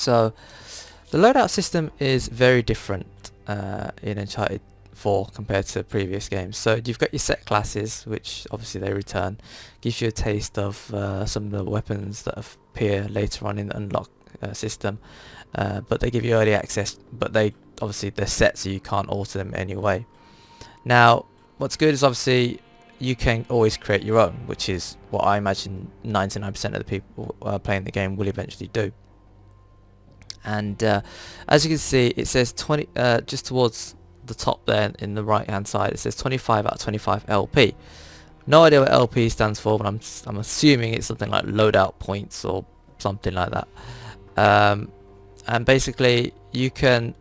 So the loadout system is very different in Uncharted 4 compared to previous games. So you've got your set classes, which obviously they return, gives you a taste of some of the weapons that appear later on in the unlock system, but they give you early access, but they're set so you can't alter them anyway. Now what's good is obviously you can always create your own, which is what I imagine 99% of the people playing the game will eventually do. And as you can see, it says 20 just towards the top there in the right hand side, it says 25 out of 25 LP. No idea what LP stands for, but I'm assuming it's something like loadout points or something like that. And basically you can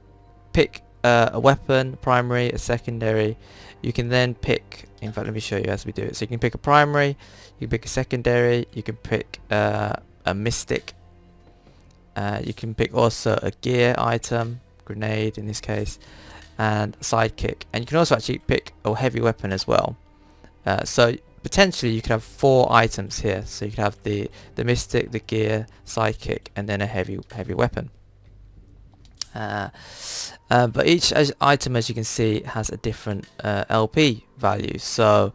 pick a weapon, primary, a secondary. You can then pick, in fact let me show you as we do it. So you can pick a primary, you can pick a secondary, you can pick a mystic, you can pick also a gear item, grenade in this case, and sidekick, and you can also actually pick a heavy weapon as well. So potentially you could have 4 items here. So you could have the mystic, the gear, sidekick, and then a heavy weapon. But each item, as you can see, has a different LP value. So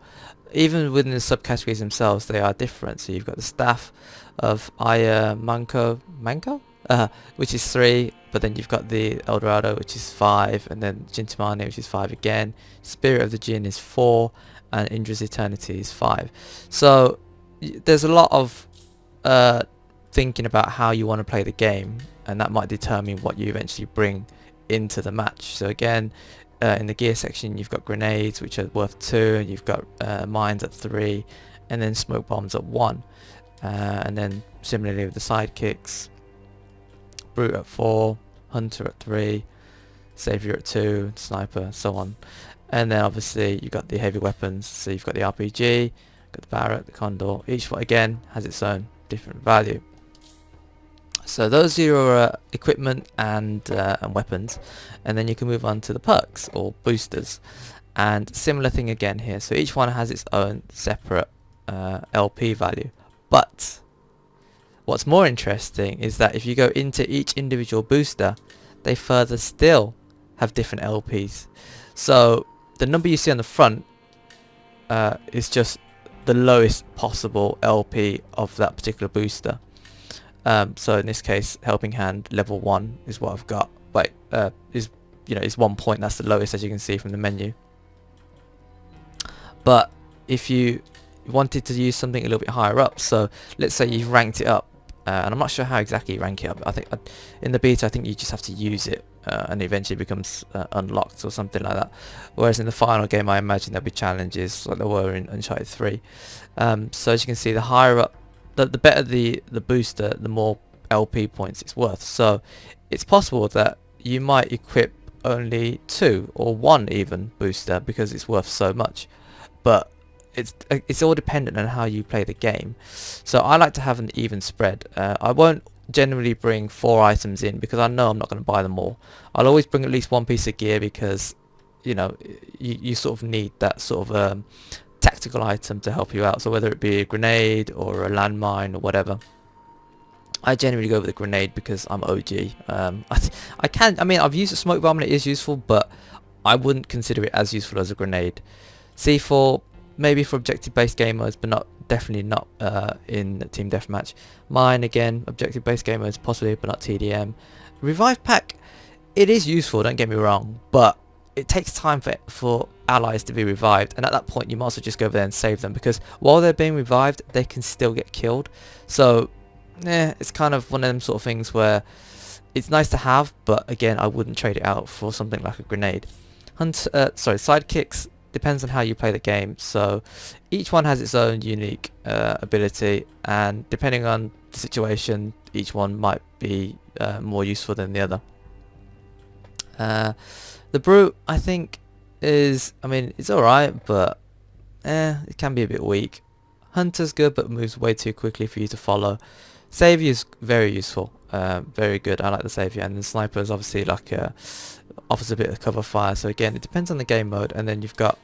even within the subcategories themselves, they are different. So you've got the staff of Manco, which is 3, but then you've got the El Dorado, which is 5, and then Jintamani, which is 5 again. Spirit of the Jinn is 4, and Indra's Eternity is 5. So there's a lot of thinking about how you want to play the game, and that might determine what you eventually bring into the match. So again, in the gear section you've got grenades, which are worth 2, and you've got mines at 3, and then smoke bombs at 1, and then similarly with the sidekicks, brute at 4, hunter at 3, savior at 2, sniper, so on. And then obviously you've got the heavy weapons, so you've got the RPG, got the Barrett, the Condor. Each one again has its own different value. So those are your equipment and weapons, and then you can move on to the perks or boosters, and similar thing again here. So each one has its own separate LP value, but what's more interesting is that if you go into each individual booster, they further still have different LPs. So the number you see on the front is just the lowest possible LP of that particular booster. So in this case, Helping Hand level 1 is what I've got. Wait, is 1 point. That's the lowest, as you can see from the menu. But if you wanted to use something a little bit higher up, so let's say you've ranked it up, and I'm not sure how exactly you rank it up. I think in the beta, I think you just have to use it, and it eventually becomes unlocked or something like that. Whereas in the final game, I imagine there'll be challenges like there were in Uncharted 3. So as you can see, the higher up, the better the booster, the more LP points it's worth. So it's possible that you might equip only 2 or 1 even booster because it's worth so much. But it's all dependent on how you play the game. So I like to have an even spread. I won't generally bring 4 items in because I know I'm not going to buy them all. I'll always bring at least 1 piece of gear because you sort of need that sort of tactical item to help you out. So whether it be a grenade or a landmine or whatever, I generally go with a grenade because I'm OG. I've used a smoke bomb and it is useful, but I wouldn't consider it as useful as a grenade. C4 maybe for objective based game modes, but definitely not in Team Deathmatch. Mine again, objective based game modes possibly, but not TDM. Revive pack, it is useful, don't get me wrong, but it takes time for allies to be revived, and at that point you might as well just go over there and save them, because while they're being revived they can still get killed. So it's kind of one of them sort of things where it's nice to have, but again I wouldn't trade it out for something like a grenade. Sidekicks depends on how you play the game, so each one has its own unique ability, and depending on the situation each one might be more useful than the other. The brute, I think, it's alright, but it can be a bit weak. Hunter's good, but moves way too quickly for you to follow. Savior is very useful, very good. I like the Savior, and the Sniper is obviously like offers a bit of cover fire. So again, it depends on the game mode, and then you've got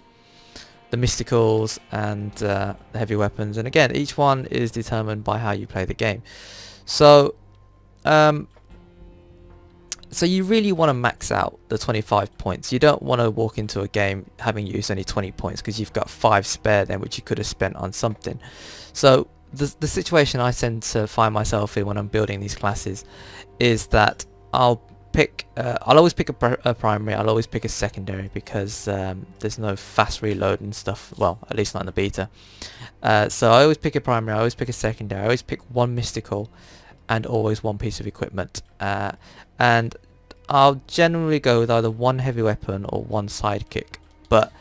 the mysticals and the heavy weapons, and again, each one is determined by how you play the game. So So you really want to max out the 25 points. You don't want to walk into a game having used only 20 points because you've got 5 spare then, which you could have spent on something. So the situation I tend to find myself in when I'm building these classes is that I'll always pick a primary, I'll always pick a secondary, because there's no fast reload and stuff, well, at least not in the beta. So I always pick a primary, I always pick a secondary, I always pick one mystical, and always one piece of equipment. And I'll generally go with either one heavy weapon or one sidekick. But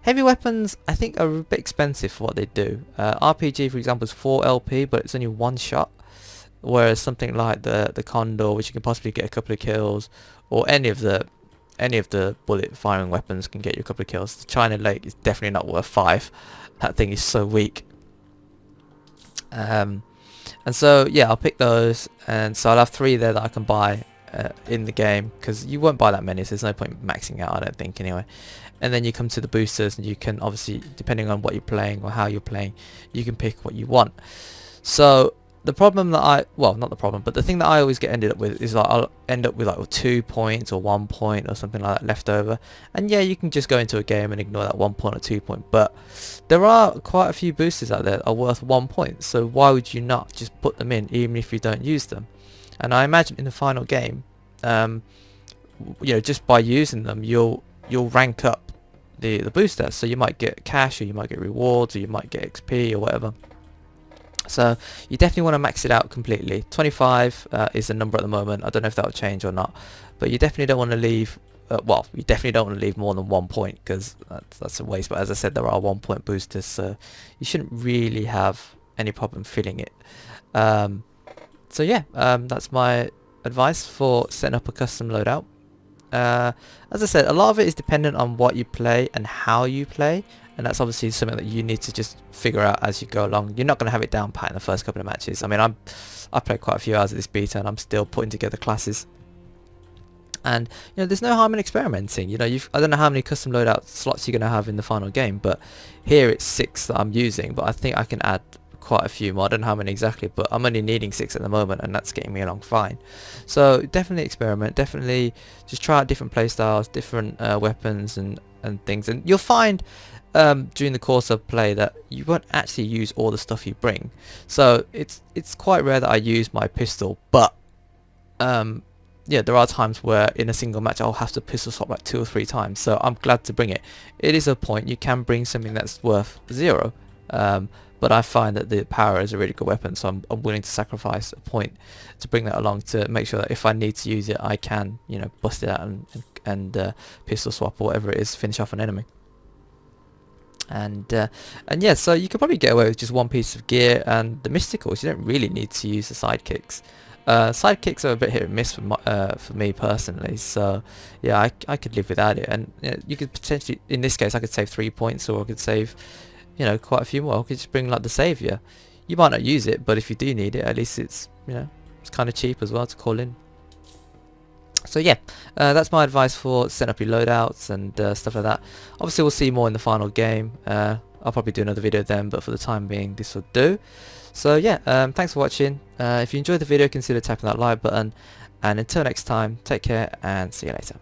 heavy weapons, I think, are a bit expensive for what they do. RPG, for example, is 4 LP, but it's only one shot. Whereas something like the Condor, which you can possibly get a couple of kills, or any of the bullet firing weapons can get you a couple of kills. The China Lake is definitely not worth 5. That thing is so weak. And so yeah, I'll pick those, and so I'll have 3 there that I can buy in the game, because you won't buy that many, so there's no point maxing out, I don't think, anyway. And then you come to the boosters, and you can obviously, depending on what you're playing or how you're playing, you can pick what you want. So the problem that not the problem, but the thing that I always get ended up with is like I'll end up with like 2 points or 1 point or something like that left over. And yeah, you can just go into a game and ignore that 1 point or 2 point, but there are quite a few boosters out there that are worth 1 point, so why would you not just put them in even if you don't use them? And I imagine in the final game, just by using them, you'll rank up the booster, so you might get cash, or you might get rewards, or you might get XP or whatever. So you definitely want to max it out completely. 25 is the number at the moment. I don't know if that will change or not, but you definitely don't want to leave you definitely don't want to leave more than 1 point, because that's a waste. But as I said, there are 1 point boosters, so you shouldn't really have any problem filling it. So yeah, that's my advice for setting up a custom loadout. As I said, a lot of it is dependent on what you play and how you play, and that's obviously something that you need to just figure out as you go along. You're not going to have it down pat in the first couple of matches. I mean, I played quite a few hours of this beta, and I'm still putting together classes. And there's no harm in experimenting. I don't know how many custom loadout slots you're going to have in the final game, but here it's 6 that I'm using, but I think I can add quite a few more. I don't know how many exactly, but I'm only needing 6 at the moment, and that's getting me along fine. So definitely experiment, definitely just try out different playstyles, different weapons and things, and you'll find during the course of play that you won't actually use all the stuff you bring. So it's quite rare that I use my pistol, but yeah, there are times where in a single match I'll have to pistol swap like 2 or 3 times, so I'm glad to bring it. It is a point. You can bring something that's worth 0, but I find that the power is a really good weapon, so I'm willing to sacrifice a point to bring that along, to make sure that if I need to use it, I can bust it out and pistol swap or whatever it is, finish off an enemy. And yeah, so you could probably get away with just 1 piece of gear and the mysticals. You don't really need to use the sidekicks. Sidekicks are a bit hit and miss for me personally, so yeah, I could live without it. And you could potentially, in this case, I could save 3 points, or I could save quite a few more. I could just bring like the savior. You might not use it, but if you do need it, at least it's it's kind of cheap as well to call in. So yeah, that's my advice for setting up your loadouts and stuff like that. Obviously we'll see more in the final game. I'll probably do another video then, but for the time being this will do. So yeah, thanks for watching. If you enjoyed the video, consider tapping that like button, and until next time, take care and see you later.